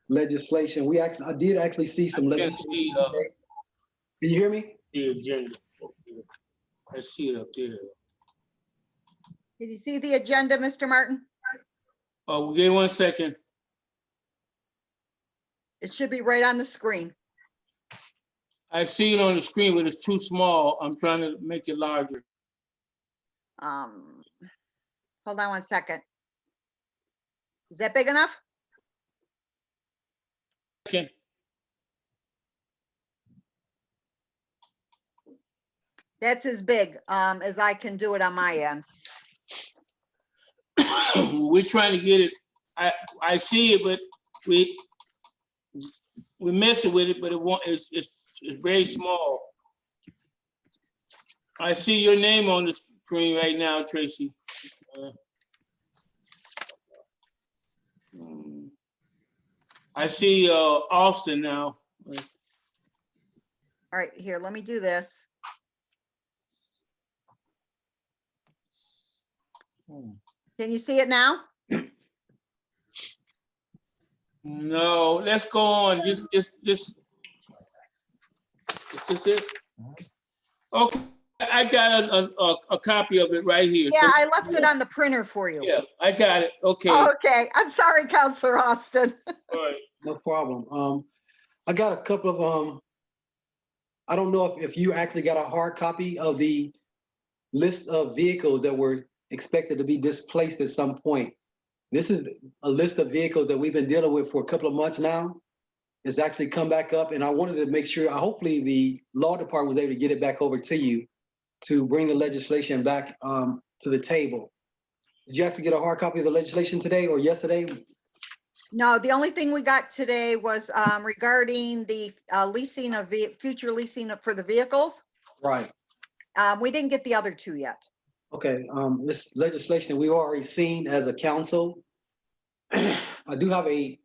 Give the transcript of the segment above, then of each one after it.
legislation. I did actually see some legislation. Can you hear me? The agenda. I see it up there. Did you see the agenda, Mr. Martin? Oh, give me 1 second. It should be right on the screen. I see it on the screen, but it's too small. I'm trying to make it larger. Hold on 1 second. Is that big enough? Okay. That's as big as I can do it on my end. We're trying to get it. I see it, but we're messing with it, but it won't. It's very small. I see your name on the screen right now, Tracy. I see Austin now. All right, here, let me do this. Can you see it now? No, let's go on. Just is this it? Okay, I got a copy of it right here. Yeah, So, I left it on the printer for you. yeah, I got it. Okay. Okay, I'm sorry, Counselor Austin. All right. No problem. I got a couple of, I don't know if you actually got a hard copy of the list of vehicles that were expected to be displaced at some point. This is a list of vehicles that we've been dealing with for a couple of months now. It's actually come back up, and I wanted to make sure, hopefully the law department was able to get it back over to you to bring the legislation back to the table. Did you have to get a hard copy of the legislation today or yesterday? No, the only thing we got today was regarding the leasing of future leasing for the vehicles. Right. We didn't get the other two yet. Okay, this legislation we've already seen as a council. I do have You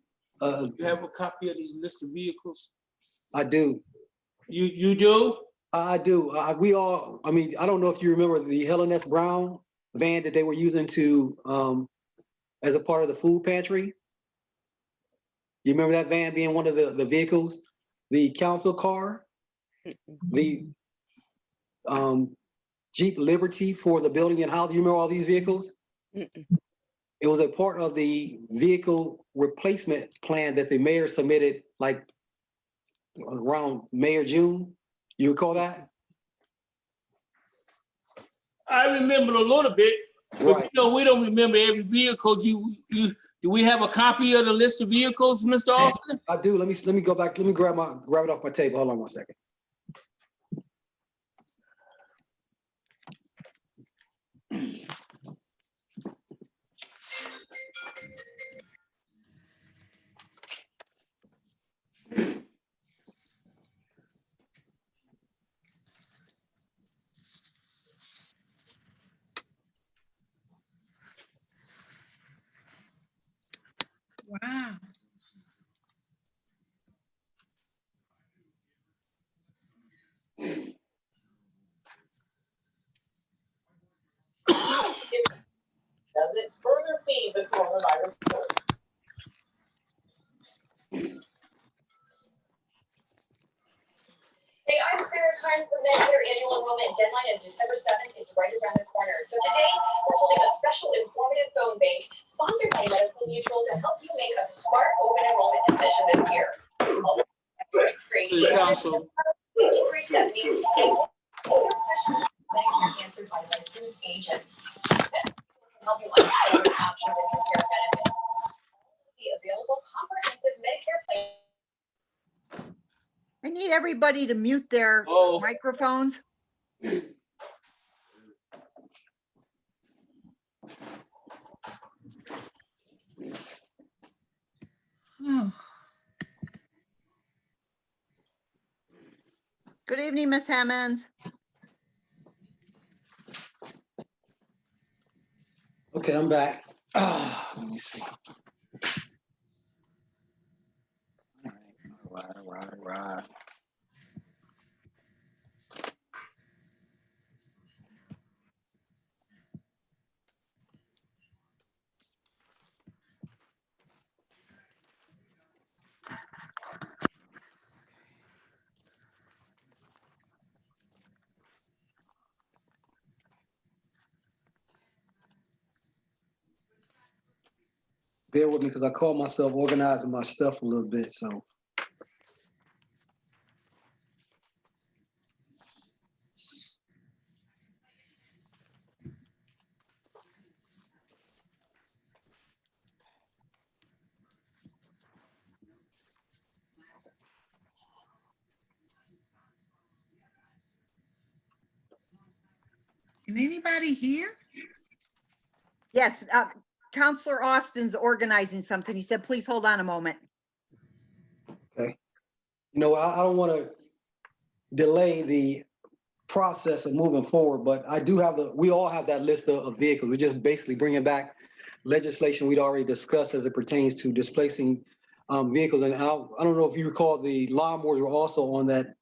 have a copy of these list of vehicles? I do. You do? I do. We all, I mean, I don't know if you remember the Helen S. Brown van that they were using to, as a part of the food pantry. You remember that van being one of the vehicles? The council car, the Jeep Liberty for the building and house. You remember all these vehicles? It was a part of the vehicle replacement plan that the mayor submitted like around May or June. You recall that? I remember a little bit, but Right. you know, we don't remember every vehicle. Do we have a copy of the list of vehicles, Mr. Austin? I do. Let me go back. Let me grab it off my table. Hold on 1 second. Wow. Does it further feed the coronavirus surge? Hey, I'm Sarah Carnes. The Medicare annual enrollment deadline of December 7th is right around the corner. So today, we're holding a special informative phone bank sponsored by Medical Mutual to help you make a smart open enrollment decision this year. First grade, To the council. 5370 is all your questions are answered by licensed agents. Help you understand your options and compare benefits. The available comprehensive Medicare plan. I need everybody to mute their microphones. Good evening, Ms. Hammonds. Okay, I'm back. Let me see. All right. Bear with me because I call myself organizing my stuff a little bit, so. Can anybody hear? Yes, Counselor Austin's organizing something. He said, please hold on a moment. Okay. You know, I don't want to delay the process of moving forward, but I do have we all have that list of vehicles. We're just basically bringing back legislation we'd already discussed as it pertains to displacing vehicles. And I don't know if you recall, the lawnmowers were also on that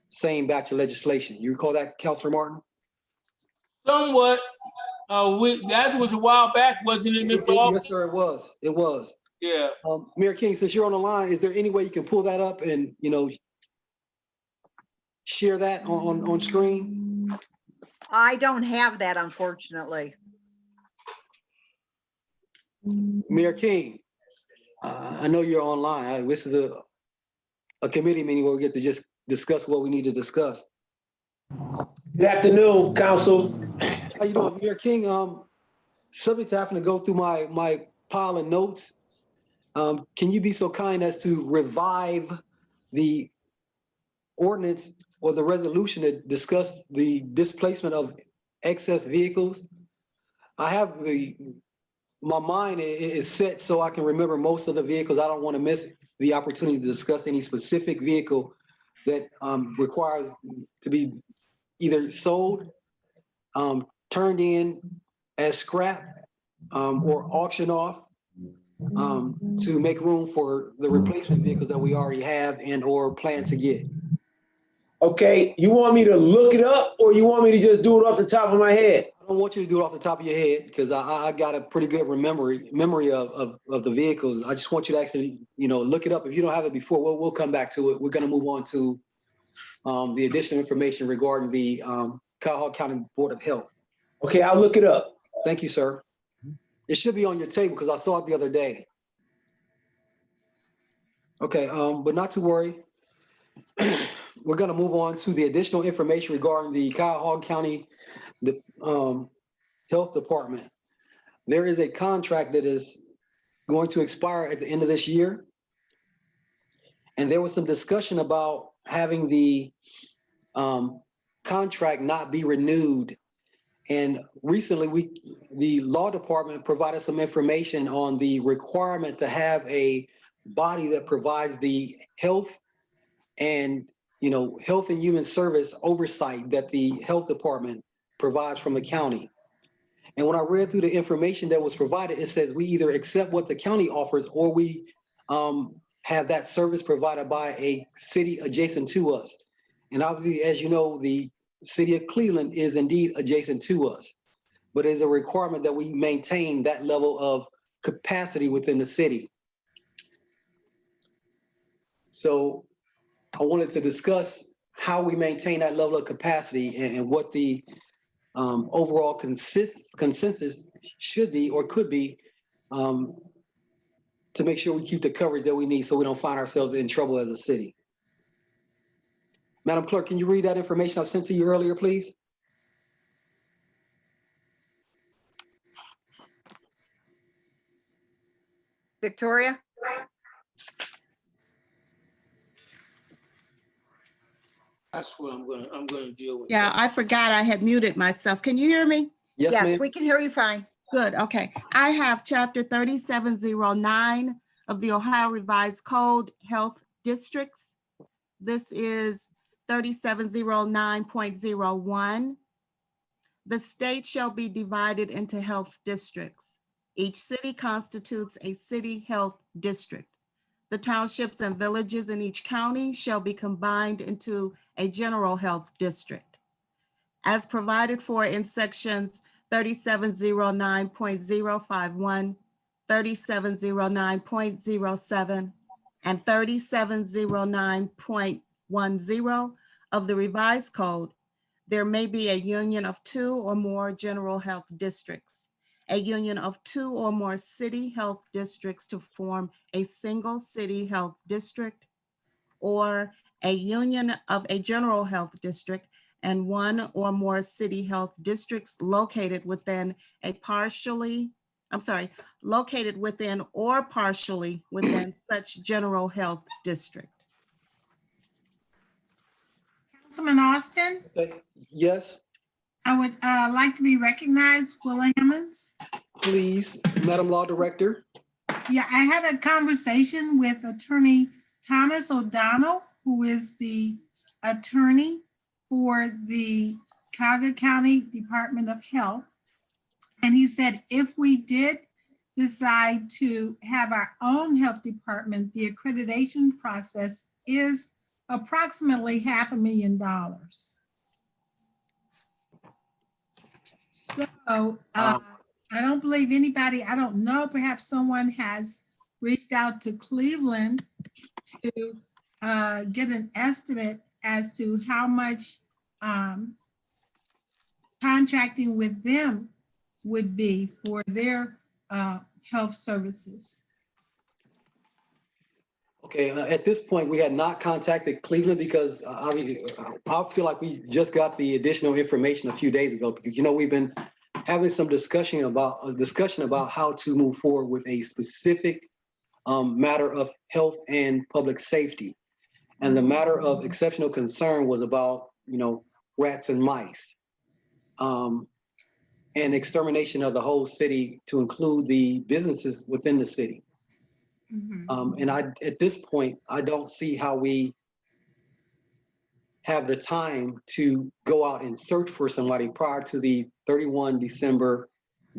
same batch of legislation. You recall that, Councilor Martin? Somewhat. That was a while back, wasn't it, Mr. Yes, Austin? sir, it was. It was. Yeah. Mayor King, since you're on the line, is there any way you can pull that up and, you know, share that on screen? I don't have that, unfortunately. Mayor King, I know you're online. This is a committee meeting where we get to just discuss what we need to discuss. Good afternoon, Council. How you doing, Mayor King? Subject to having to go through my pile of notes. Can you be so kind as to revive the ordinance or the resolution that discussed the displacement of excess vehicles? I have my mind is set so I can remember most of the vehicles. I don't want to miss the opportunity to discuss any specific vehicle that requires to be either sold, turned in as scrap, or auctioned off to make room for the replacement vehicles that we already have and or plan to get. Okay, you want me to look it up or you want me to just do it off the top of my head? I don't want you to do it off the top of your head because I got a pretty good memory of the vehicles. I just want you to actually, you know, look it up. If you don't have it before, we'll come back to it. We're going to move on to the additional information regarding the Cuyahoga County Board of Health. Okay, I'll look it up. Thank you, sir. It should be on your table because I saw it the other day. Okay, but not to worry. We're going to move on to the additional information regarding the Cuyahoga County Health Department. There is a contract that is going to expire at the end of this year. And there was some discussion about having the contract not be renewed. And recently, the law department provided some information on the requirement to have a body that provides the health and, you know, health and human service oversight that the health department provides from the county. And when I read through the information that was provided, it says we either accept what the county offers or we have that service provided by a city adjacent to us. And obviously, as you know, the city of Cleveland is indeed adjacent to us, but it's a requirement that we maintain that level of capacity within the city. So I wanted to discuss how we maintain that level of capacity and what the overall consensus should be or could be to make sure we keep the coverage that we need so we don't find ourselves in trouble as a city. Madam Clerk, can you read that information I sent to you earlier, please? Victoria? That's what I'm gonna deal with. Yeah, I forgot I had muted myself. Can you hear me? Yes, Yes, ma'am. we can hear you fine. Good, okay. I have chapter 3709 of the Ohio Revised Code, Health Districts. This is 3709.01. The state shall be divided into health districts. Each city constitutes a city health district. The townships and villages in each county shall be combined into a general health district. As provided for in sections 3709.051, 3709.07, and 3709.10 of the revised code, there may be a union of two or more general health districts. a union of 2 or more city health districts to form a single city health district, or a union of a general health district and 1 or more city health districts located within or partially within such general health district. Councilman Austin, Yes, I would like to be recognized. Willa Hammonds. please, Madam Law Director. Yeah, I had a conversation with Attorney Thomas O'Donnell, who is the attorney for the Cuyahoga County Department of Health. And he said if we did decide to have our own health department, the accreditation process is approximately $500,000. So I don't believe anybody, I don't know, perhaps someone has reached out to Cleveland to get an estimate as to how much contracting with them would be for their health services. Okay, at this point, we had not contacted Cleveland because I feel like we just got the additional information a few days ago because, we've been having some discussion about how to move forward with a specific matter of health and public safety. And the matter of exceptional concern was about, rats and mice. And extermination of the whole city to include the businesses within the city. And at this point, I don't see how we have the time to go out and search for somebody prior to the 31 December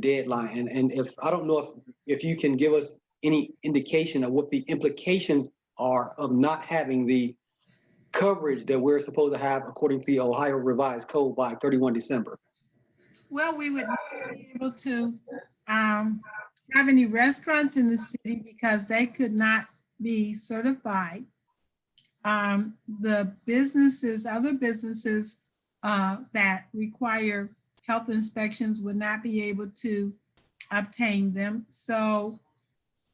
deadline. And if I don't know if you can give us any indication of what the implications are of not having the coverage that we're supposed to have according to the Ohio Revised Code by 31 December. Well, we would not be able to have any restaurants in the city because they could not be certified. The businesses, other businesses that require health inspections would not be able to obtain them. So,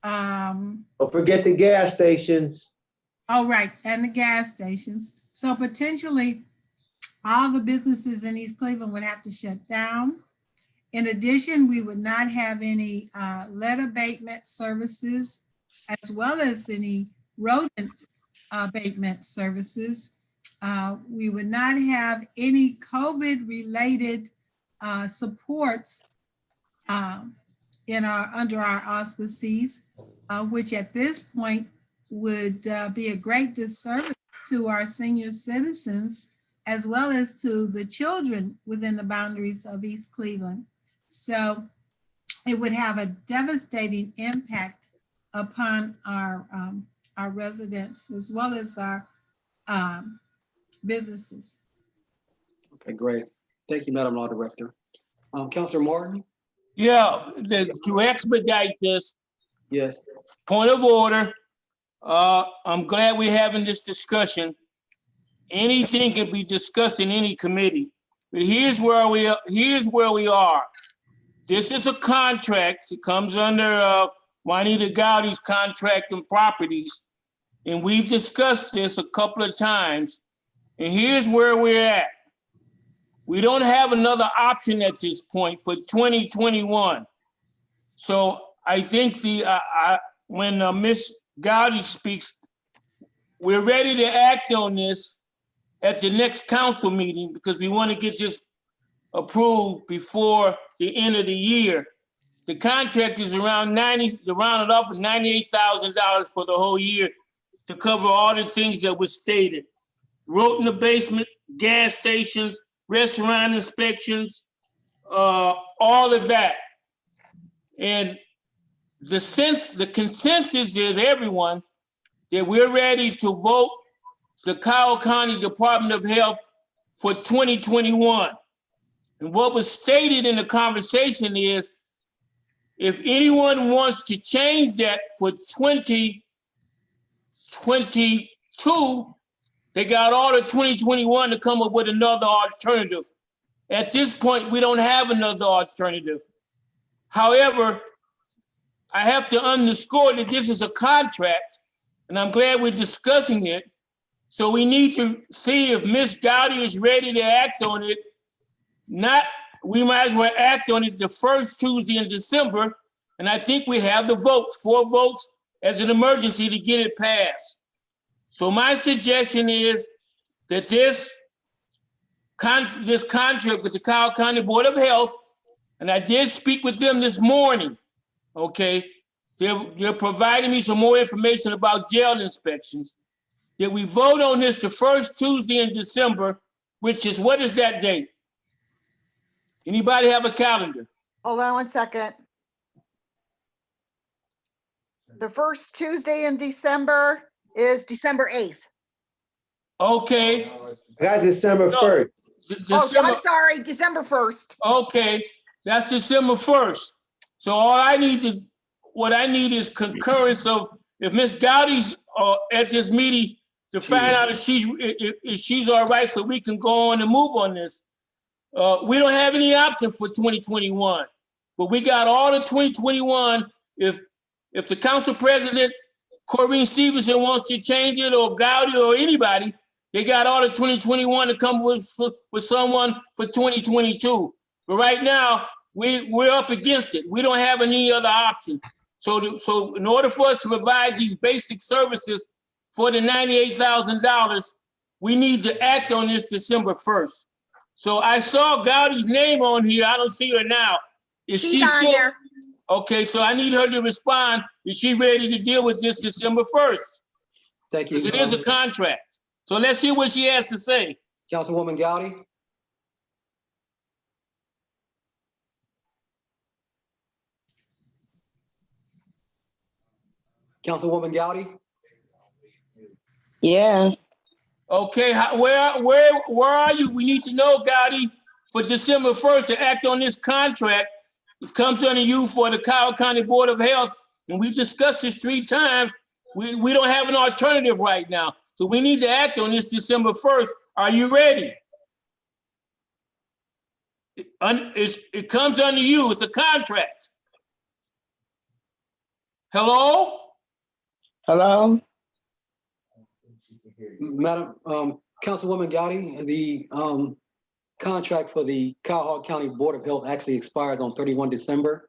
Don't forget the gas stations. oh, right, and the gas stations. So potentially, all the businesses in East Cleveland would have to shut down. In addition, we would not have any lead abatement services, as well as any rodent abatement services. We would not have any COVID-related supports under our auspices, which at this point would be a great disservice to our senior citizens, as well as to the children within the boundaries of East Cleveland. So it would have a devastating impact upon our residents as well as our businesses. Okay, great. Thank you, Madam Law Director. Councilor Martin? Yeah, to expedite this, Yes. point of order. I'm glad we're having this discussion. Anything can be discussed in any committee, but here's where we are. This is a contract. It comes under Juanita Gowdy's contract and properties. And we've discussed this a couple of times. And here's where we're at. We don't have another option at this point for 2021. So I think when Ms. Gowdy speaks, we're ready to act on this at the next council meeting because we want to get this approved before the end of the year. The contract is around rounded off at $98,000 for the whole year to cover all the things that were stated. Rodent abatement, gas stations, restaurant inspections, all of that. And the consensus is, everyone, that we're ready to vote the Cuyahoga County Department of Health for 2021. And what was stated in the conversation is, if anyone wants to change that for 2022, they got all of 2021 to come up with another alternative. At this point, we don't have another alternative. However, I have to underscore that this is a contract, and I'm glad we're discussing it. So we need to see if Ms. Gowdy is ready to act on it. We might as well act on it the first Tuesday in December. And I think we have the votes, 4 votes as an emergency to get it passed. So my suggestion is that this contract with the Coward County Board of Health, and I did speak with them this morning, okay? They're providing me some more information about jail inspections. That we vote on this the first Tuesday in December, which is, what is that date? Anybody have a calendar? Hold on one second. The first Tuesday in December is December 8th. Okay. I got December No. 1st. Oh, December, I'm sorry, December 1st. okay, that's December 1st. So what I need is concurrence of, if Ms. Gowdy's at this meeting to find out if she's all right, so we can go on and move on this. We don't have any option for 2021, but we got all of 2021. If the council president, Corrine Stevenson, wants to change it, or Gowdy or anybody, they got all of 2021 to come with someone for 2022. But right now, we're up against it. We don't have any other option. So in order for us to provide these basic services for the $98,000, we need to act on this December 1st. So I saw Gowdy's name on here. I don't see her now. Is she She's on still? there. Okay, so I need her to respond. Is she ready to deal with this December 1st? Thank you. Because it is a contract. So let's hear what she has to say. Councilwoman Gowdy? Councilwoman Gowdy? Yeah, Okay, where are you? We need to know, Gowdy, for December 1st to act on this contract. It comes under you for the Coward County Board of Health, and we've discussed this 3 times. We don't have an alternative right now. So we need to act on this December 1st. Are you ready? It comes under you. It's a contract. Hello? hello? Madam, Councilwoman Gowdy, the contract for the Coward County Board of Health actually expires on 31 December.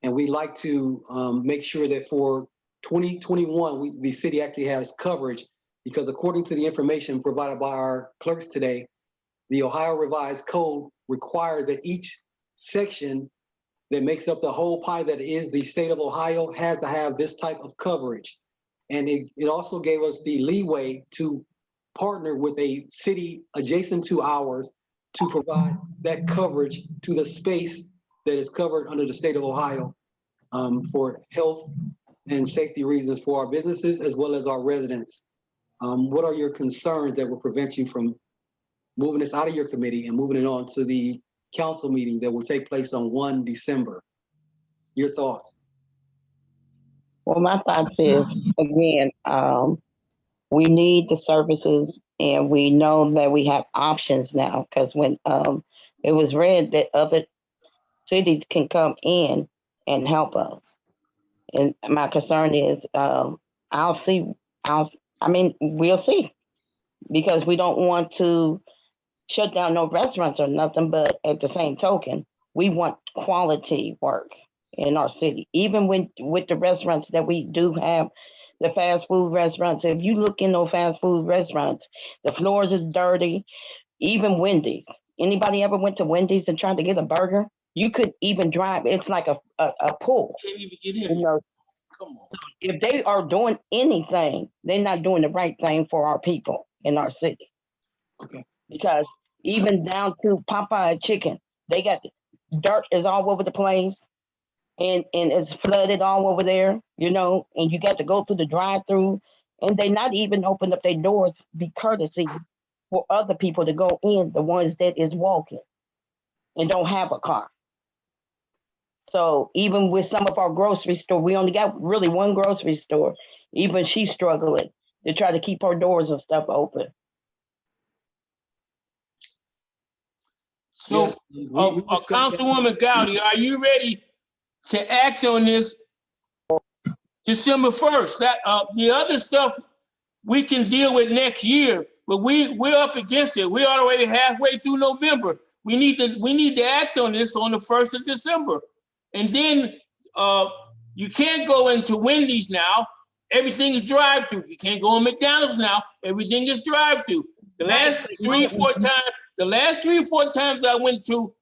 And we'd like to make sure that for 2021, the city actually has coverage, because according to the information provided by our clerks today, the Ohio Revised Code requires that each section that makes up the whole pie that is the state of Ohio has to have this type of coverage. And it also gave us the leeway to partner with a city adjacent to ours to provide that coverage to the space that is covered under the state of Ohio for health and safety reasons for our businesses as well as our residents. What are your concerns that will prevent you from moving this out of your committee and moving it on to the council meeting that will take place on 1 December? Your thoughts? Well, my thoughts is, again, we need the services, and we know that we have options now, because when it was read that other cities can come in and help us. And my concern is, we'll see, because we don't want to shut down no restaurants or nothing, but at the same token, we want quality work in our city. Even with the restaurants that we do have, the fast food restaurants, if you look in those fast food restaurants, the floors is dirty. Even Wendy's. Anybody ever went to Wendy's and tried to get a burger? You could even drive. It's like a pool. Can't even get in. You know, Come on. if they are doing anything, they're not doing the right thing for our people in our city. Okay. Because even down to Popeye chicken, they got dirt is all over the place, and it's flooded all over there, you know, and you got to go through the drive-through, and they not even open up their doors, be courtesy for other people to go in, the ones that is walking and don't have a car. So even with some of our grocery store, we only got really one grocery store. Even she's struggling to try to keep her doors and stuff open. So, Yes, we discussed that. Councilwoman Gowdy, are you ready to act on this December 1st. That the other stuff we can deal with next year, but we're up against it. We're already halfway through November. We need to act on this on the 1st of December. And then you can't go into Wendy's now. Everything is drive-through. You can't go to McDonald's now. Everything is drive-through. The last 3 or 4 times I went to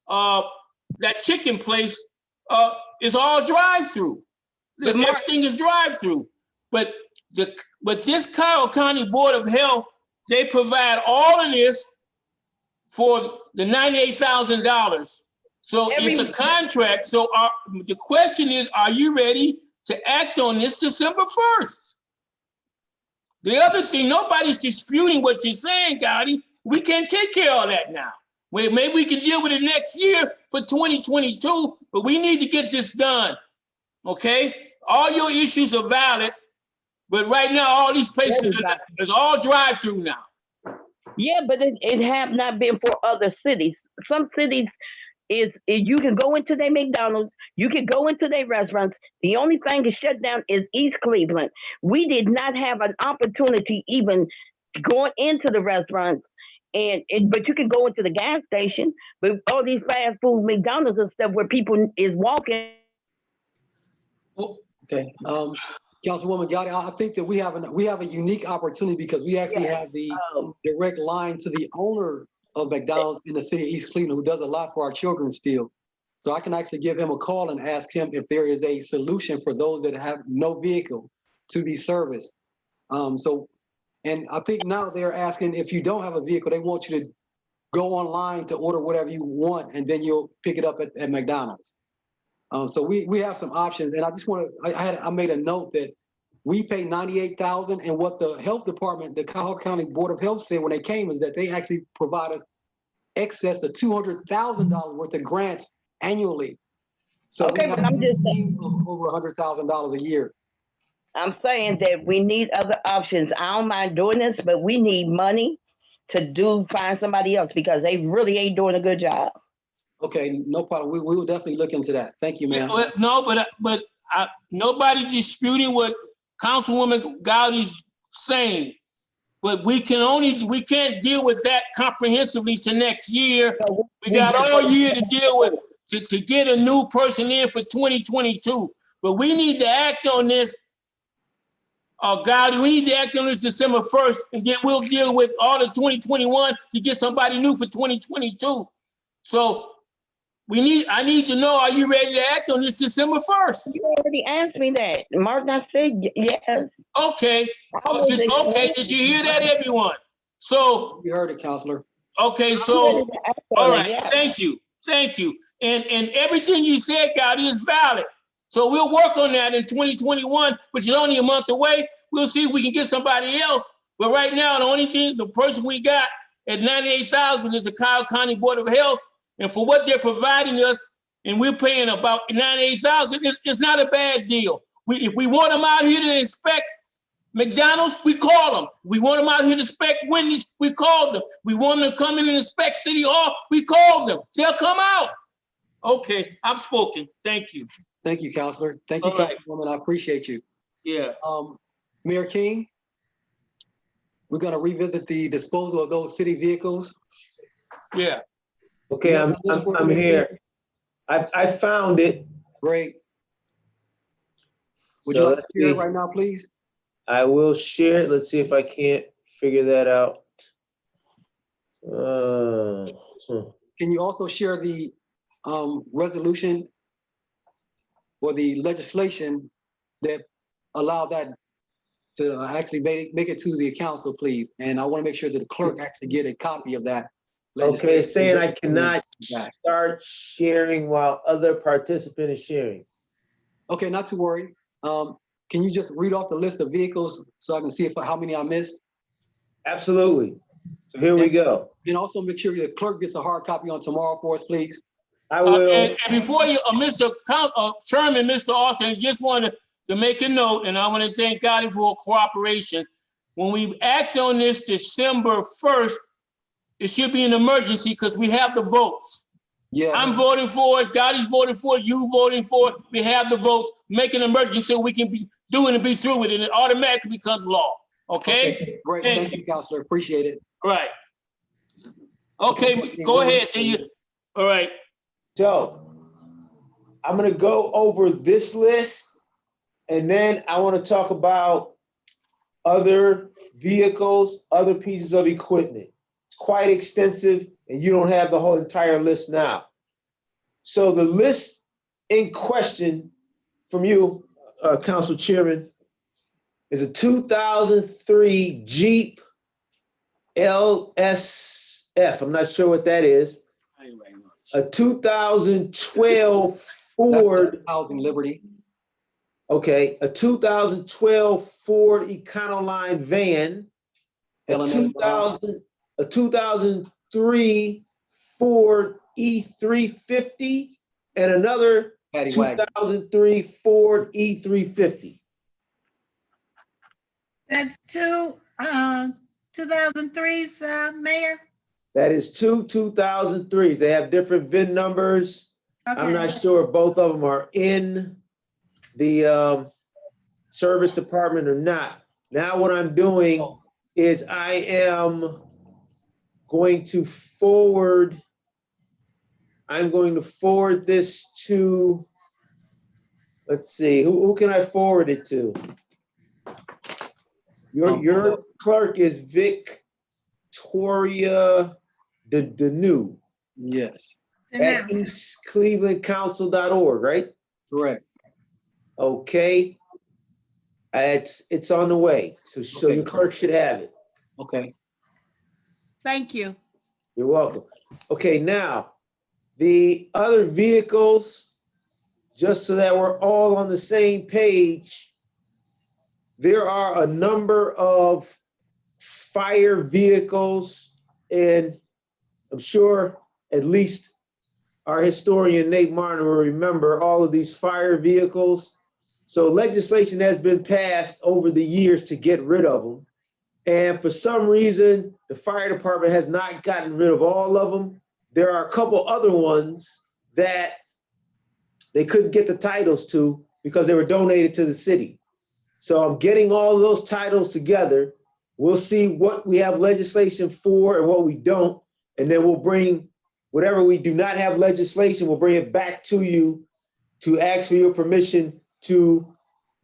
that chicken place is all drive-through. Everything is drive-through. But this Kyle County Board of Health, they provide all of this for the $98,000. So it's a contract. So the question is, are you ready to act on this December 1st? The other thing, nobody's disputing what you're saying, Gotti. We can't take care of that now. Maybe we can deal with it next year for 2022, but we need to get this done, okay? All your issues are valid, but right now, all these places is all drive-through now. Yeah, but it have not been for other cities. Some cities is you can go into their McDonald's, you can go into their restaurants. The only thing is shut down is East Cleveland. We did not have an opportunity even going into the restaurants, but you can go into the gas station. But all these fast food McDonald's and stuff where people is walking. Okay, Councilwoman Gotti, I think that we have a unique opportunity because we actually have the direct line to the owner of McDonald's in the city of East Cleveland, who does a lot for our children still. So I can actually give him a call and ask him if there is a solution for those that have no vehicle to be serviced. And I think now they're asking if you don't have a vehicle, they want you to go online to order whatever you want, and then you'll pick it up at McDonald's. So we have some options, and I just want to, I made a note that we pay $98,000, and what the health department, the Cuyahoga County Board of Health said when they came is that they actually provide us excess of $200,000 worth of grants annually. So okay, but I'm just saying over $100,000 a year. I'm saying that we need other options. I don't mind doing this, but we need money to find somebody else because they really ain't doing a good job. Okay, no problem. We will definitely look into that. Thank you, ma'am. No, but nobody's disputing what Councilwoman Gowdy's saying. But we can't deal with that comprehensively to next year. We got all year to deal with to get a new person in for 2022. But we need to act on this, Gowdy. We need to act on this December 1st, and then we'll deal with all the 2021 to get somebody new for 2022. So I need to know, are you ready to act on this December 1st? You already asked me that, Martin. I said yes. Okay. Did you hear that, everyone? So you heard it, Counselor. Okay, so all right, yeah. Thank you. And everything you said, Gowdy, is valid. So we'll work on that in 2021, which is only a month away. We'll see if we can get somebody else. But right now, the person we got at $98,000 is the Kyle County Board of Health. And for what they're providing us, and we're paying about $98,000, it's not a bad deal. If we want them out here to inspect McDonald's, we call them. We want them out here to inspect Wendy's, we call them. We want them to come in and inspect City Hall, we call them. They'll come out. Okay, I've spoken. Thank you. Thank you, Counselor. Thank you, Councilwoman. I appreciate you. Yeah. Mayor King, we're going to revisit the disposal of those city vehicles. Yeah. Okay, I'm here. I found it. Great. Would you like to share it right now, please? I will share it. Let's see if I can't figure that out. Can you also share the resolution or the legislation that allow that to actually make it to the council, please? And I want to make sure that the clerk actually get a copy of that. Okay, saying I cannot start sharing while other participant is sharing. Okay, not to worry. Can you just read off the list of vehicles so I can see how many I missed? Absolutely. So here we go. And also make sure the clerk gets a hard copy on tomorrow for us, please. I will. And before you, Mr. Chairman, Mr. Austin, just wanted to make a note, and I want to thank God for cooperation. When we act on this December 1st, it should be an emergency because we have the votes. Yeah. I'm voting for it, Gotti's voting for it, you voting for it. We have the votes, make an emergency so we can be doing and be through with it, and it automatically becomes law. Okay? Great. Thank Thank you, Counselor. Appreciate it. Right. Okay, go ahead. So you, all right. So I'm gonna go over this list and then I want to talk about other vehicles, other pieces of equipment. It's quite extensive and you don't have the whole entire list now. So the list in question from you, Council Chairman, is a 2003 Jeep LSF. I'm not sure what that is. A 2012 Ford. Housing Liberty. Okay, a 2012 Ford Econoline van, a LMS 2003 Ford E350, and another Paddy wagon. 2003 Ford E350. That's two 2003s, Mayor? That is two 2003s. They have different VIN numbers. I'm Okay. not sure if both of them are in the service department or not. Now what I'm doing is I am going to forward, this to, let's see, who can I forward it to? Your clerk is Victoria Deneau Yes, at eastclevelandcouncil.org, right? correct. Okay. It's on the way. So Okay. your clerk should have it. Okay. Thank you. You're welcome. Okay, now, the other vehicles, just so that we're all on the same page, there are a number of fire vehicles, and I'm sure at least our historian Nate Martin will remember all of these fire vehicles. So legislation has been passed over the years to get rid of them. And for some reason, the fire department has not gotten rid of all of them. There are a couple other ones that they couldn't get the titles to because they were donated to the city. So I'm getting all of those titles together. We'll see what we have legislation for and what we don't. And then we'll bring whatever we do not have legislation, we'll bring it back to you to ask for your permission to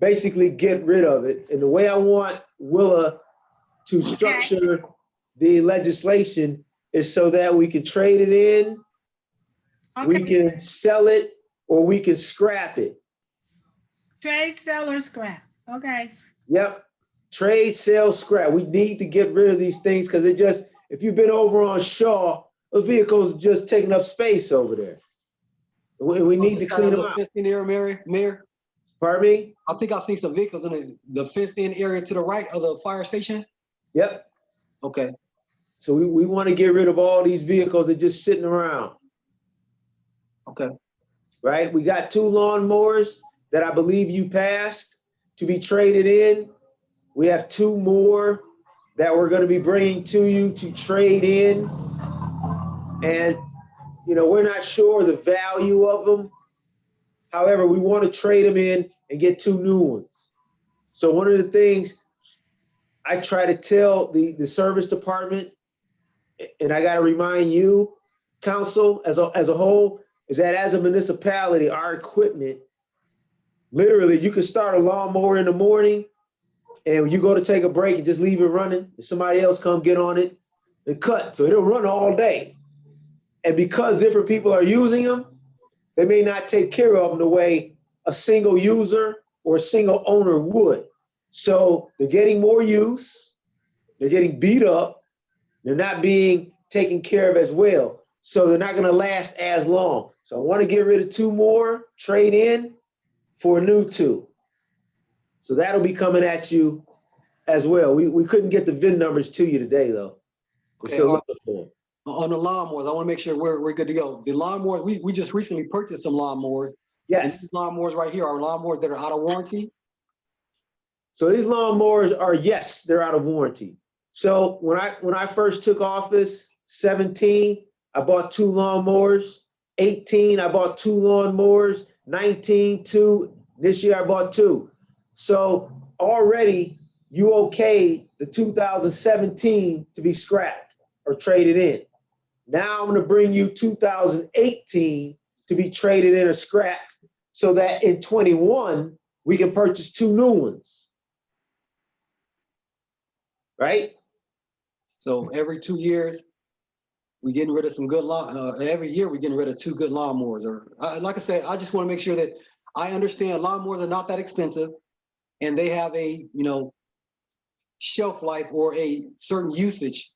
basically get rid of it. And the way I want Willa to structure the legislation is so that we can trade it in, we can sell it, or we can scrap it. Trade, sell, or scrap. Okay. Yep. Trade, sell, scrap. We need to get rid of these things because it just, if you've been over on Shaw, those vehicles just taking up space over there. We need to clean them out. In the area, Mayor. Pardon me? I think I see some vehicles in the fenced-in area to the right of the fire station. Yep. Okay. So we want to get rid of all these vehicles that are just sitting around. Okay. Right? We got 2 lawnmowers that I believe you passed to be traded in. We have 2 more that we're going to be bringing to you to trade in. And, you know, we're not sure the value of them. However, we want to trade them in and get 2 new ones. So one of the things I try to tell the service department, and I got to remind you, council as a whole, is that as a municipality, our equipment, literally, you can start a lawnmower in the morning and you go to take a break and just leave it running. And somebody else come get on it and cut. So it'll run all day. And because different people are using them, they may not take care of them the way a single user or a single owner would. So they're getting more use, they're getting beat up, they're not being taken care of as well. So they're not gonna last as long. So I wanna get rid of 2 more, trade in for a new 2. So that'll be coming at you as well. We couldn't get the VIN numbers to you today though. We're still looking for them. On the lawnmowers, I want to make sure we're good to go. The lawnmowers, we just recently purchased some lawnmowers. And Yes. these lawnmowers right here are lawnmowers that are out of warranty. So these lawnmowers are, yes, they're out of warranty. So when I first took office, 17, I bought 2 lawnmowers. 18, I bought 2 lawnmowers. 19, 2. This year I bought 2. So already you okayed the 2017 to be scrapped or traded in. Now I'm going to bring you 2018 to be traded in or scrapped so that in 21 we can purchase 2 new ones. Right? So every 2 years, we getting rid of some good every year we're getting rid of 2 good lawnmowers. Or like I said, I just want to make sure that I understand lawnmowers are not that expensive, and they have a shelf life or a certain usage.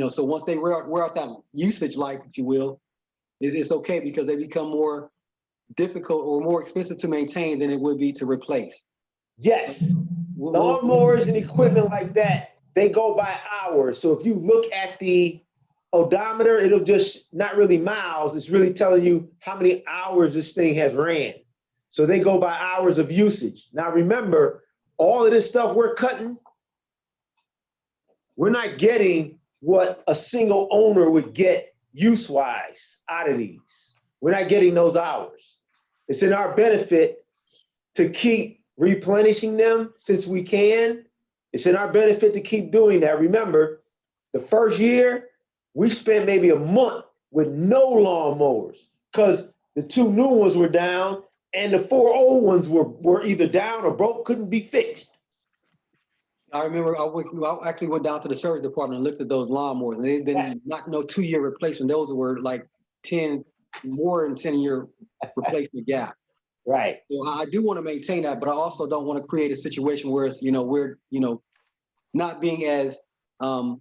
So once they wear out that usage life, if you will, it's okay because they become more difficult or more expensive to maintain than it would be to replace. Yes. Lawnmowers and equipment like that, they go by hours. So if you look at the odometer, it'll just not really miles. It's really telling you how many hours this thing has ran. So they go by hours of usage. Now remember, all of this stuff we're cutting, we're not getting what a single owner would get use-wise out of these. We're not getting those hours. It's in our benefit to keep replenishing them since we can. It's in our benefit to keep doing that. Remember, the first year, we spent maybe a month with no lawnmowers because the 2 new ones were down and the 4 old ones were either down or broke, couldn't be fixed. I remember I actually went down to the service department and looked at those lawnmowers, and they've been not no 2-year replacement. Those were like more than 10-year replacement gap. Right. So I do want to maintain that, but I also don't want to create a situation where it's, we're, not being as, I don't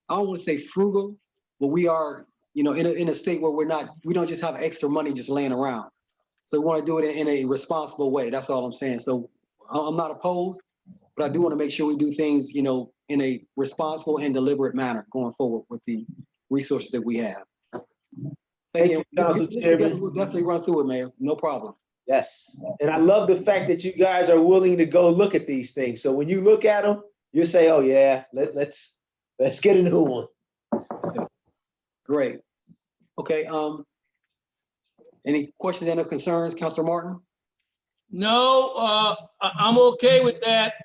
want to say frugal, but we are, in a state where we don't just have extra money just laying around. So we want to do it in a responsible way. That's all I'm saying. So I'm not opposed, but I do want to make sure we do things, in a responsible and deliberate manner going forward with the resources that we have. Thank you, Council Chairman. We'll definitely run through it, Mayor. No problem. Yes. And I love the fact that you guys are willing to go look at these things. So when you look at them, you say, oh yeah, let's get a new one. Okay. Great. Okay. Any questions and concerns, Councilor Martin? No, I'm okay with that.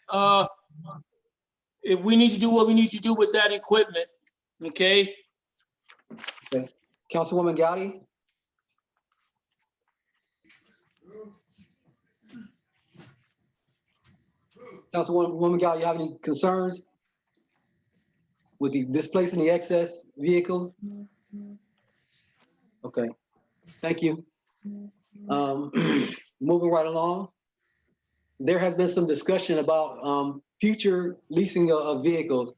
If we need to do what we need to do with that equipment, okay? Okay. Councilwoman Gotti? Councilwoman Gotti, you have any concerns with the displacing the excess vehicles? Okay, thank you. Moving right along. There has been some discussion about future leasing of vehicles.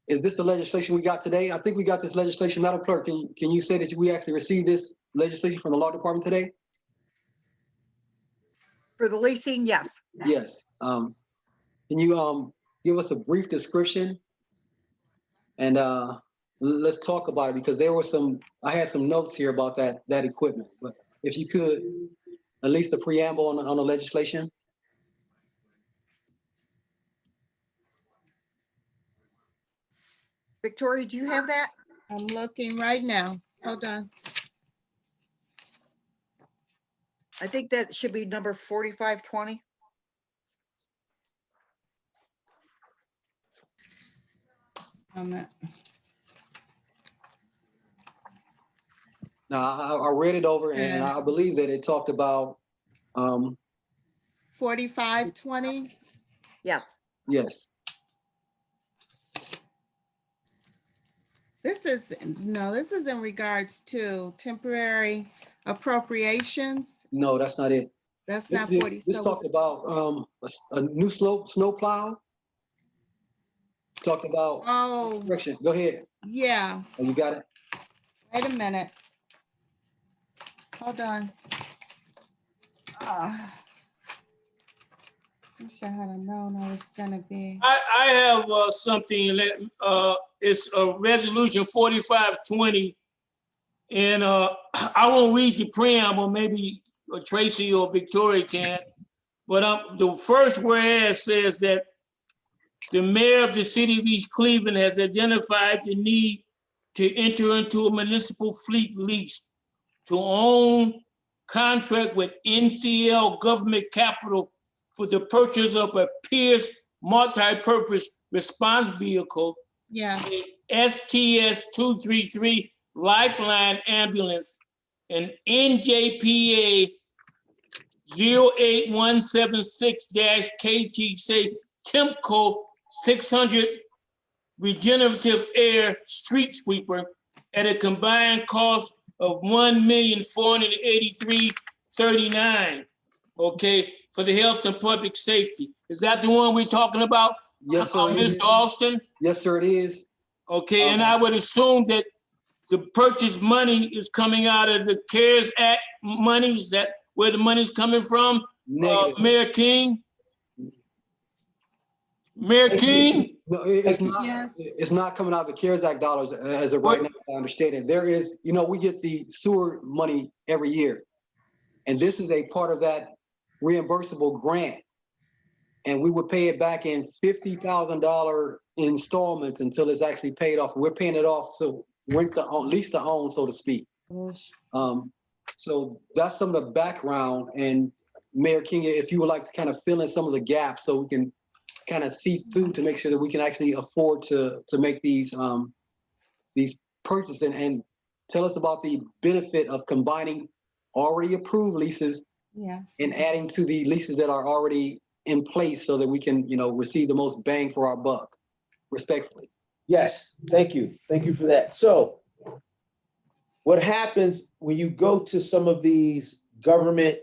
Is this the legislation we got today? I think we got this legislation. Madam Clerk, can you say that we actually received this legislation from the Law Department today? For the leasing, yes. Yes. Can you give us a brief description? And let's talk about it, because I had some notes here about that equipment. But if you could, at least the preamble on the legislation. Victoria, do you have that? I'm looking right now. Hold on. I think that should be number 4520. I'm not. Now, I read it over, and I believe that it talked about 4520. Yes. yes. This is in regards to temporary appropriations. No, that's not it. That's not This 40. This talked about a new snow plow. Talked about correction. Go ahead. Yeah. Oh, you got it. Wait a minute. Hold on. I wish I had known I was gonna be. I have something. It's a resolution 4520, and I won't read the preamble. Maybe Tracy or Victoria can. But the first whereas says that the mayor of the city of East Cleveland has identified the need to enter into a municipal fleet lease to own contract with NCL Government Capital for the purchase of a Pierce multi-purpose response vehicle, Yeah. STS-233 Lifeline Ambulance, and NJPA 08176-KTC Timco 600 regenerative air street sweeper at a combined cost of $1,483,039. Okay, for the health and public safety. Is that the one we're talking about? Yes, sir. it is. Mr. Austin? Yes, sir, it is. Okay, and I would assume that the purchase money is coming out of the CARES Act monies, that where the money's coming from? Negative. Mayor King? Mayor King? No, it's not. Yes. It's not coming out of the CARES Act dollars as of right now. I understand it. There is, we get the sewer money every year, and this is a part of that reimbursable grant, and we would pay it back in $50,000 installments until it's actually paid off. We're paying it off, so lease to own, so to speak. So that's some of the background. And Mayor King, if you would like to kind of fill in some of the gaps so we can kind of see through to make sure that we can actually afford to make these purchases, and tell us about the benefit of combining already approved leases and adding to the leases that are already in place so that we can, receive the most bang for our buck, respectfully. Yes, thank you. Thank you for that. So what happens when you go to some of these government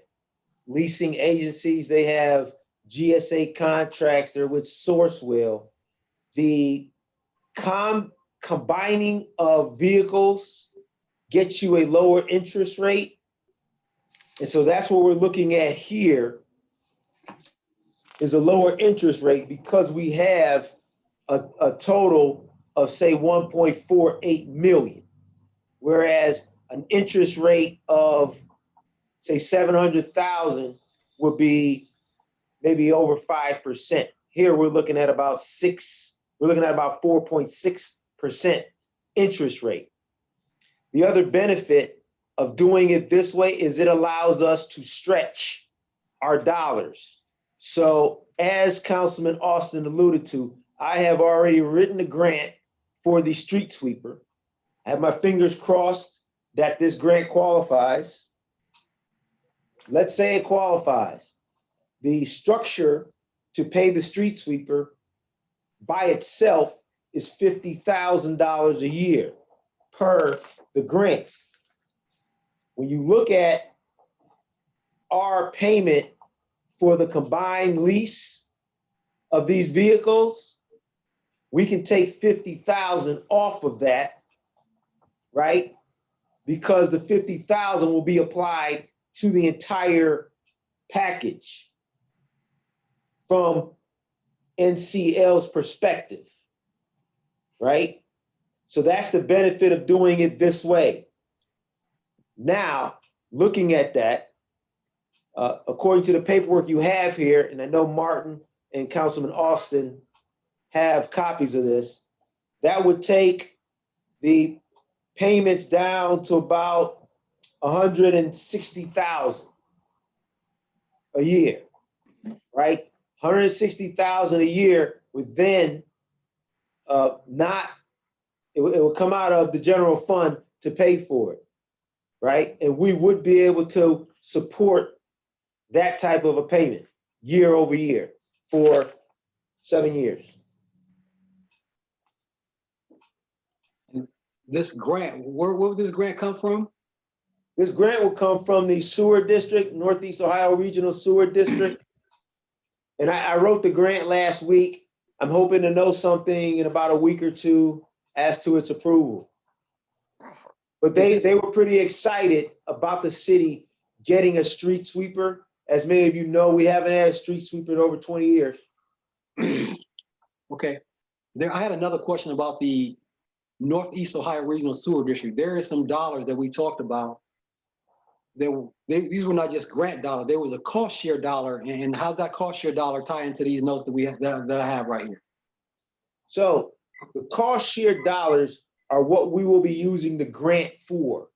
leasing agencies, they have GSA contracts, they're with Sourcewell. The combining of vehicles gets you a lower interest rate. And so that's what we're looking at here, is a lower interest rate because we have a total of, say, 1.48 million, whereas an interest rate of, say, 700,000 would be maybe over 5%. Here we're looking at about 4.6% interest rate. The other benefit of doing it this way is it allows us to stretch our dollars. So as Councilman Austin alluded to, I have already written a grant for the street sweeper. I have my fingers crossed that this grant qualifies. Let's say it qualifies. The structure to pay the street sweeper by itself is $50,000 a year per the grant. When you look at our payment for the combined lease of these vehicles, we can take 50,000 off of that, right? Because the 50,000 will be applied to the entire package from NCL's perspective, right? So that's the benefit of doing it this way. Now, looking at that, according to the paperwork you have here, and I know Martin and Councilman Austin have copies of this, that would take the payments down to about 160,000 a year, right? 160,000 a year would then it would come out of the general fund to pay for it, right? And we would be able to support that type of a payment year over year for 7 years. This grant, where would this grant come from? This grant will come from the sewer district, Northeast Ohio Regional Sewer District. And I wrote the grant last week. I'm hoping to know something in about a week or two as to its approval. But they were pretty excited about the city getting a street sweeper. As many of you know, we haven't had a street sweeper in over 20 years. Okay. I had another question about the Northeast Ohio Regional Sewer District. There is some dollars that we talked about. These were not just grant dollars. There was a cost share dollar. And how's that cost share dollar tie into these notes that that I have right here? So the cost share dollars are what we will be using the grant for.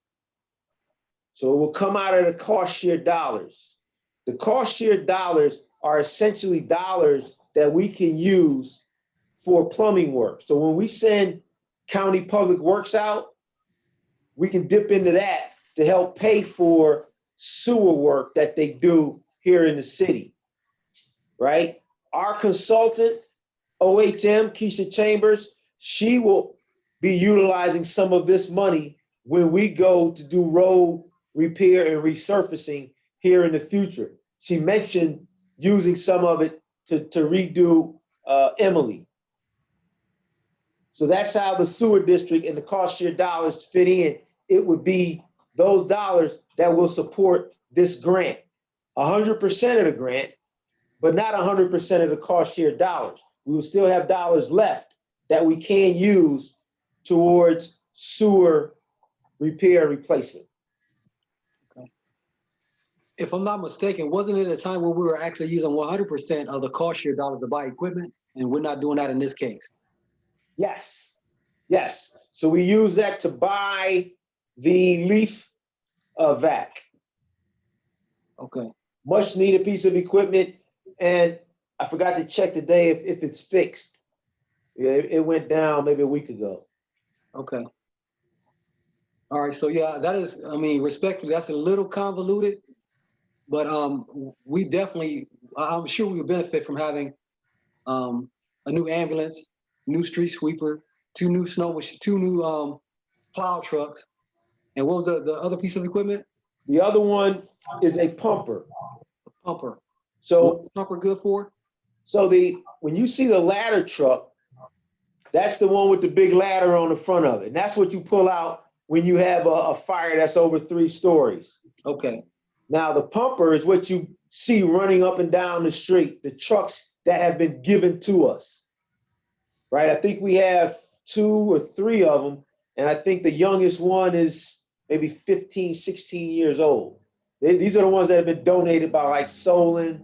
So it will come out of the cost share dollars. The cost share dollars are essentially dollars that we can use for plumbing work. So when we send county public works out, we can dip into that to help pay for sewer work that they do here in the city, right? Our consultant, OHM, Keisha Chambers, she will be utilizing some of this money when we go to do road repair and resurfacing here in the future. She mentioned using some of it to redo Emily. So that's how the sewer district and the cost share dollars fit in. It would be those dollars that will support this grant. 100% of the grant, but not 100% of the cost share dollars. We will still have dollars left that we can use towards sewer repair and replacement. If I'm not mistaken, wasn't it a time when we were actually using 100% of the cost share dollars to buy equipment? And we're not doing that in this case. Yes, yes. So we use that to buy the leaf vac. Okay. Much needed piece of equipment. And I forgot to check today if it's fixed. Yeah, it went down maybe a week ago. Okay. All right. So yeah, that is, I mean, respectfully, that's a little convoluted, but we definitely, I'm sure we would benefit from having a new ambulance, new street sweeper, two new plow trucks. And what was the other piece of equipment? The other one is a pumper. A pumper. So what's the pumper good for? So when you see the ladder truck, that's the one with the big ladder on the front of it. And that's what you pull out when you have a fire that's over 3 stories. Okay. Now the pumper is what you see running up and down the street, the trucks that have been given to us, right? I think we have 2 or 3 of them. And I think the youngest one is maybe 15, 16 years old. These are the ones that have been donated by like Solon,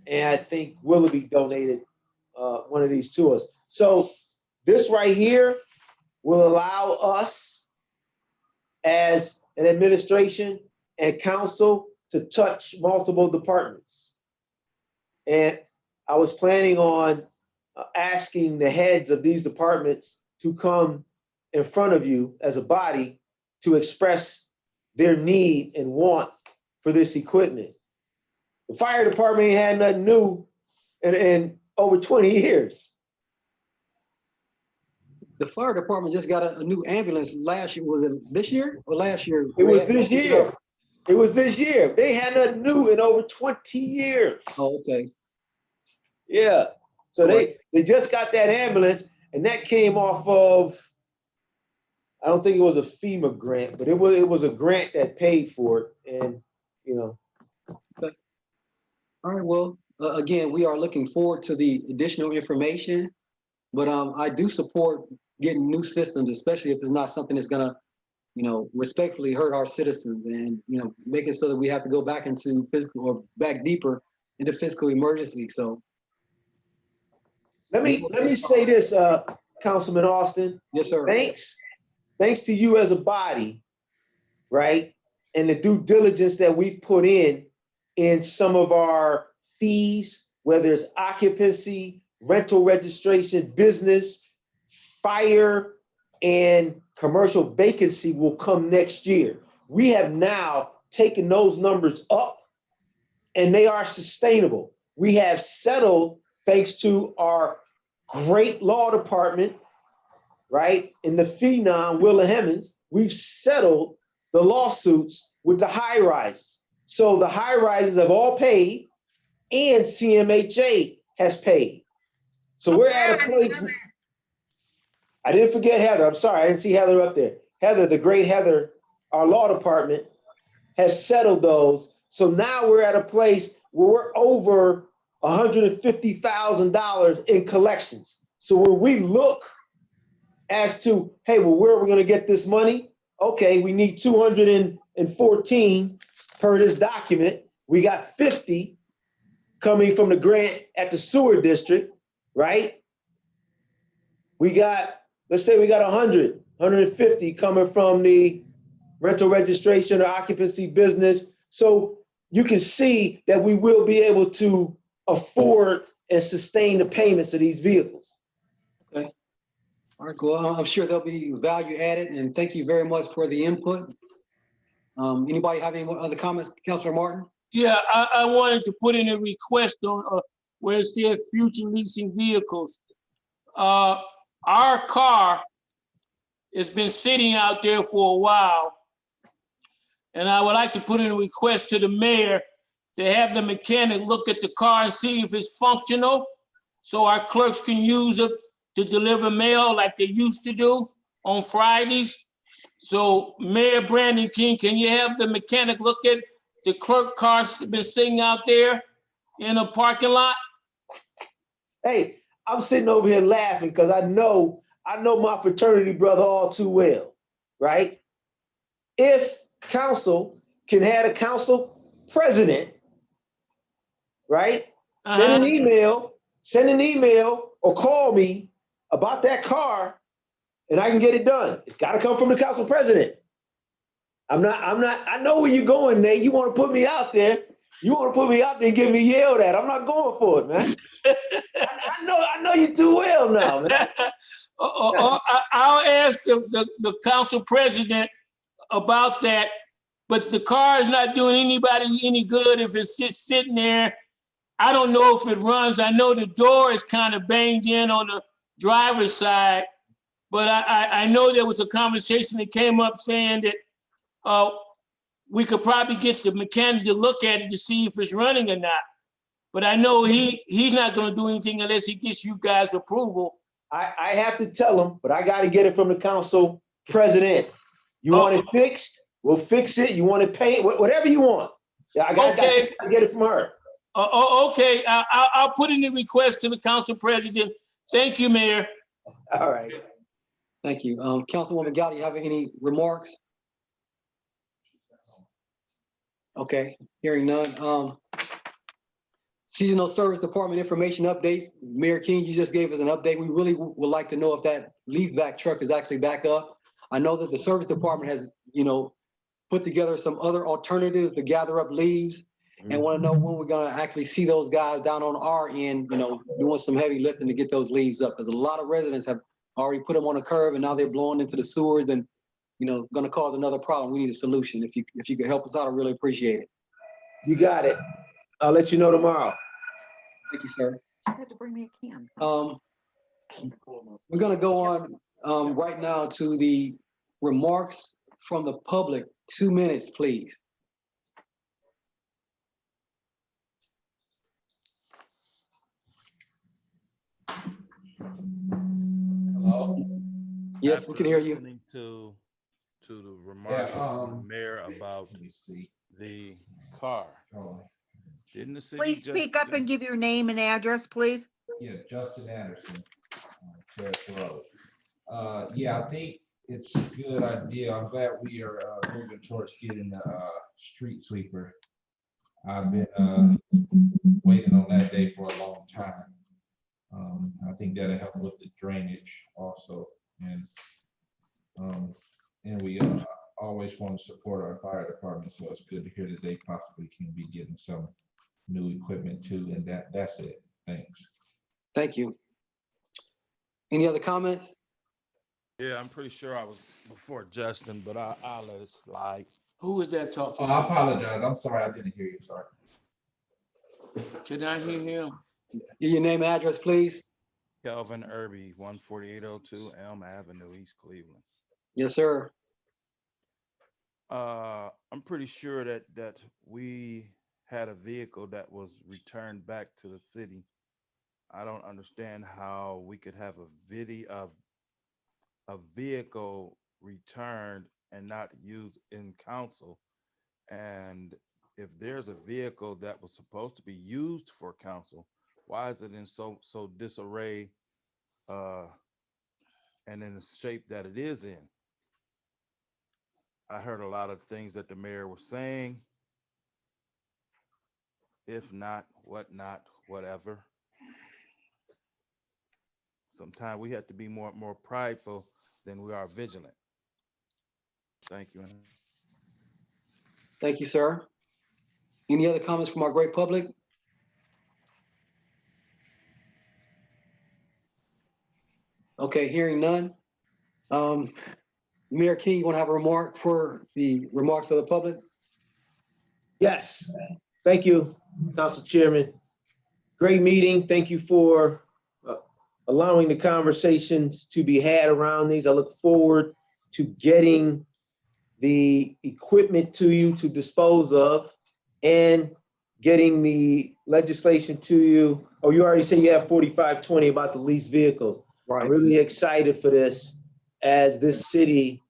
and I think Willoughby donated one of these to us. So this right here will allow us as an administration and council to touch multiple departments. And I was planning on asking the heads of these departments to come in front of you as a body to express their need and want for this equipment. The fire department ain't had nothing new in over 20 years. The fire department just got a new ambulance last year. Was it this year or last year? It was this year. It was this year. They had nothing new in over 20 years. Oh, okay. Yeah. So they just got that ambulance, and that came off of, I don't think it was a FEMA grant, but it was a grant that paid for it. And, you know. Okay. All right. Well, again, we are looking forward to the additional information, but I do support getting new systems, especially if it's not something that's gonna, respectfully hurt our citizens, and make it so that we have to go back into fiscal or back deeper into fiscal emergency. So let me say this, Councilman Austin. Yes, sir. Thanks to you as a body, right? And the due diligence that we put in some of our fees, whether it's occupancy, rental registration, business, fire, and commercial vacancy will come next year. We have now taken those numbers up, and they are sustainable. We have settled, thanks to our great law department, right? In the phenom, Willa Hemmons, we've settled the lawsuits with the high rises. So the high rises have all paid, and CMHA has paid. So we're at a place. I didn't forget Heather. I'm sorry, I didn't see Heather up there. Heather, the great Heather, our law department has settled those. So now we're at a place where we're over $150,000 in collections. So when we look as to, hey, well, where are we going to get this money? Okay, we need 214 per this document. We got 50 coming from the grant at the sewer district, right? We got, let's say we got 150 coming from the rental registration or occupancy business. So you can see that we will be able to afford and sustain the payments of these vehicles. Okay. All right, well, I'm sure there'll be value added, and thank you very much for the input. Anybody have any other comments? Councilor Martin? Yeah, I wanted to put in a request on where it says future leasing vehicles. Our car has been sitting out there for a while. And I would like to put in a request to the mayor to have the mechanic look at the car and see if it's functional, so our clerks can use it to deliver mail like they used to do on Fridays. So Mayor Brandon King, can you have the mechanic look at the clerk cars been sitting out there in a parking lot? Hey, I'm sitting over here laughing because I know my fraternity brother all too well, right? If council can have a council president, right? Send an email or call me about that car and I can get it done. It's got to come from the council president. I know where you're going, Nate. You want to put me out there. You want to put me out there and get me yelled at. I'm not going for it, man. I know you too well now, man. I'll ask the council president about that, but the car is not doing anybody any good if it's just sitting there. I don't know if it runs. I know the door is kind of banged in on the driver's side, but I know there was a conversation that came up saying that we could probably get the mechanic to look at it to see if it's running or not. But I know he's not going to do anything unless he gets you guys' approval. I have to tell him, but I got to get it from the council president. You want it fixed? We'll fix it. You want it paint? Whatever you want. Yeah, I got to get it from her. Okay, I'll put in the request to the council president. Thank you, Mayor. All right. Thank you. Councilwoman Gowdy, you have any remarks? Okay, hearing none. Seasonal Service Department information updates. Mayor King, you just gave us an update. We really would like to know if that leaf vac truck is actually back up. I know that the service department has, put together some other alternatives to gather up leaves, and want to know when we're gonna actually see those guys down on our end, doing some heavy lifting to get those leaves up, because a lot of residents have already put them on a curb and now they're blowing into the sewers and, gonna cause another problem. We need a solution. If you could help us out, I really appreciate it. You got it. I'll let you know tomorrow. Thank you, sir. You had to bring me a can. We're gonna go on right now to the remarks from the public. 2 minutes, please. Hello? Yes, we can hear you. Listening to the remarks of the mayor about the car. Didn't the city Please speak up and give your name and address, please. Yeah, Justin Anderson, Terrace Road. Yeah, I think it's a good idea. I'm glad we are moving towards getting a street sweeper. I've been waiting on that day for a long time. I think that'll help with the drainage also, and we always want to support our fire department, so it's good to hear that they possibly can be getting some new equipment too, and that's it. Thanks. Thank you. Any other comments? Yeah, I'm pretty sure I was before Justin, but I'll let it slide. Who was that talking? Oh, I apologize. I'm sorry, I didn't hear you. Sorry. Can I hear him? Give your name and address, please. Kelvin Irby, 14802 Elm Avenue, East Cleveland. Yes, sir. I'm pretty sure that we had a vehicle that was returned back to the city. I don't understand how we could have a vehicle returned and not used in council. And if there's a vehicle that was supposed to be used for council, why is it in so disarray and in the shape that it is in? I heard a lot of things that the mayor was saying. If not, what not, whatever. Sometimes we have to be more prideful than we are vigilant. Thank you. Thank you, sir. Any other comments from our great public? Okay, hearing none. Mayor King, you want to have a remark for the remarks of the public? Yes, thank you, Council Chairman. Great meeting. Thank you for allowing the conversations to be had around these. I look forward to getting the equipment to you to dispose of and getting the legislation to you. Oh, you already said you have 4520 about the leased vehicles. Right. I'm really excited for this as this city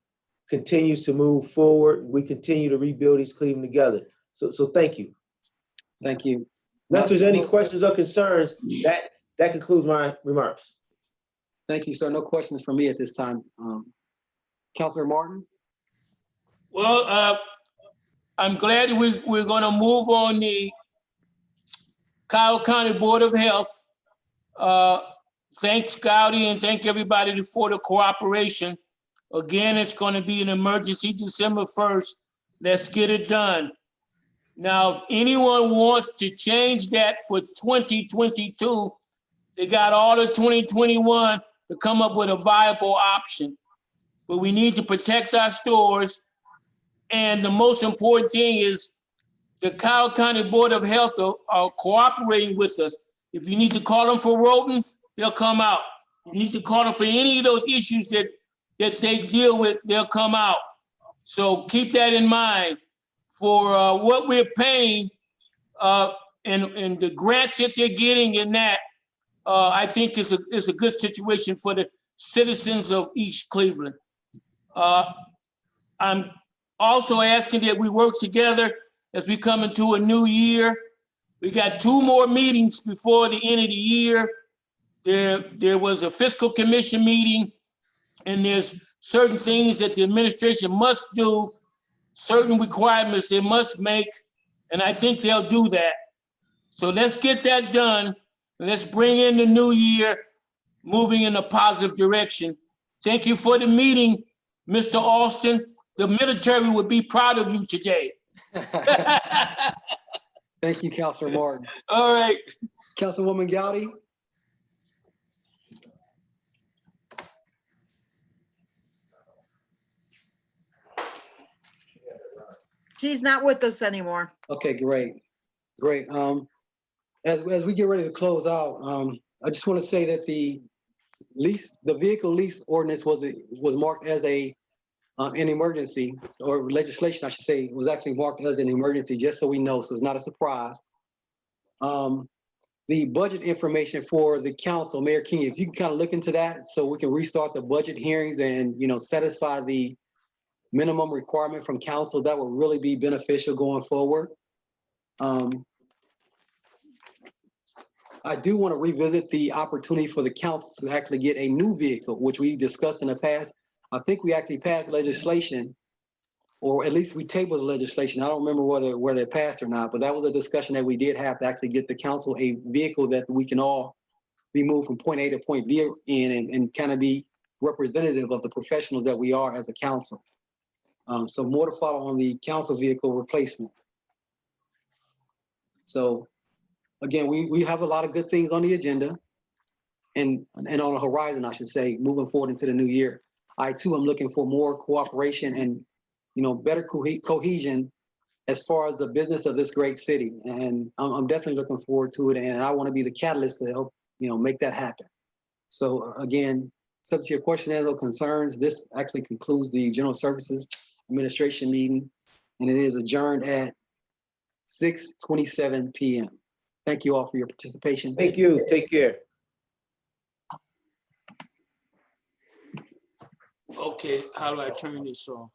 continues to move forward. We continue to rebuild East Cleveland together. So thank you. Thank you. Unless there's any questions or concerns, that concludes my remarks. Thank you, sir. No questions from me at this time. Councilor Martin? Well, I'm glad we're gonna move on the Kyle County Board of Health. Thanks, Gowdy, and thank everybody for the cooperation. Again, it's gonna be an emergency December 1st. Let's get it done. Now, if anyone wants to change that for 2022, they got all of 2021 to come up with a viable option. But we need to protect our stores. And the most important thing is the Kyle County Board of Health are cooperating with us. If you need to call them for rodents, they'll come out. If you need to call them for any of those issues that they deal with, they'll come out. So keep that in mind for what we're paying and the grants that they're getting in that. I think is a good situation for the citizens of East Cleveland. I'm also asking that we work together as we come into a new year. We got 2 more meetings before the end of the year. There was a fiscal commission meeting, and there's certain things that the administration must do, certain requirements they must make, and I think they'll do that. So let's get that done. Let's bring in the new year, moving in a positive direction. Thank you for the meeting, Mr. Austin. The military would be proud of you today. Thank you, Councilor Martin. All right. Councilwoman Gowdy? She's not with us anymore. Okay, great. Great. As we get ready to close out, I just want to say that the vehicle lease ordinance was marked as an emergency, or legislation, I should say, was actually marked as an emergency, just so we know, so it's not a surprise. The budget information for the council, Mayor King, if you can kind of look into that so we can restart the budget hearings and, satisfy the minimum requirement from council, that would really be beneficial going forward. I do want to revisit the opportunity for the council to actually get a new vehicle, which we discussed in the past. I think we actually passed legislation, or at least we tabled the legislation. I don't remember whether it passed or not, but that was a discussion that we did have to actually get the council a vehicle that we can all be moved from point A to point B in and kind of be representative of the professionals that we are as a council. So more to follow on the council vehicle replacement. So again, we have a lot of good things on the agenda and on the horizon, I should say, moving forward into the new year. I too am looking for more cooperation and better cohesion as far as the business of this great city. And I'm definitely looking forward to it. And I want to be the catalyst to help make that happen. So again, subject to your questions or concerns, this actually concludes the General Services Administration meeting, and it is adjourned at 6:27 p.m. Thank you all for your participation. Thank you. Take care. Okay, how do I turn this off?